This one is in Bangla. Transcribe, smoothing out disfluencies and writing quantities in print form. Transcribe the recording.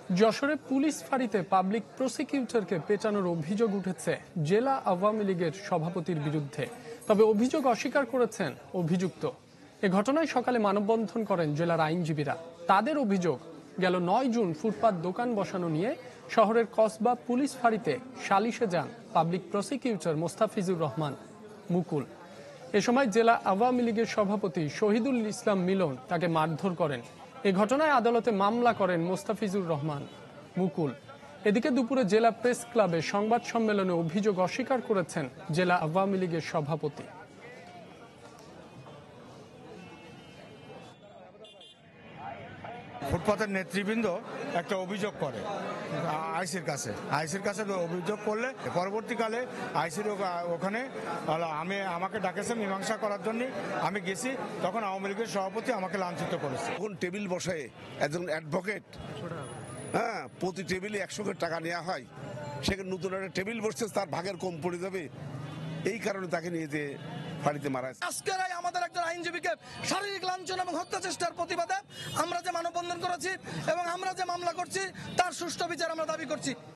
যশোরে পুলিশ ফাঁড়িতে পাবলিক প্রসিকিউটরকে পেটানোর অভিযোগ উঠেছে জেলা আওয়ামী লীগের সভাপতির বিরুদ্ধে। তবে অভিযোগ অস্বীকার করেছেন অভিযুক্ত। এ ঘটনায় সকালে মানববন্ধন করেন জেলার আইনজীবীরা। তাদের অভিযোগ, গেল ৯ জুন ফুটপাত দোকান বসানো নিয়ে শহরের কসবা পুলিশ ফাঁড়িতে সালিশে যান পাবলিক প্রসিকিউটর মোস্তাফিজুর রহমান মুকুল। এ সময় জেলা আওয়ামী লীগের সভাপতি শহীদুল ইসলাম মিলন তাকে মারধর করেন। এ ঘটনায় আদালতে মামলা করেন মোস্তাফিজুর রহমান মুকুল। এদিকে দুপুরে জেলা প্রেস ক্লাবে সংবাদ সম্মেলনে অভিযোগ অস্বীকার করেছেন জেলা আওয়ামী লীগের সভাপতি। ফুটপাতের নেতৃবৃন্দ একটা অভিযোগ করে আইসির কাছে অভিযোগ করলে পরবর্তীকালে আইসির ওখানে আমাকে ডাকেছে মীমাংসা করার জন্য। আমি গেছি, তখন আওয়ামী লীগের সভাপতি আমাকে লাঞ্ছিত করেছে। এখন টেবিল বসে একজন অ্যাডভোকেট, প্রতি টেবিলে 100 টাকা নেওয়া হয়। সেখানে নতুন একটা টেবিল বসছে, তার ভাগের কম পড়ে যাবে, এই কারণে তাকে নিয়ে যে বাড়িতে মারা। আজকের আমাদের একজন আইনজীবীকে শারীরিক লাঞ্ছনা এবং হত্যা চেষ্টার প্রতিবাদে আমরা যে মানববন্ধন করেছি এবং আমরা যে মামলা করছি তার সুষ্ঠু বিচার আমরা দাবি করছি।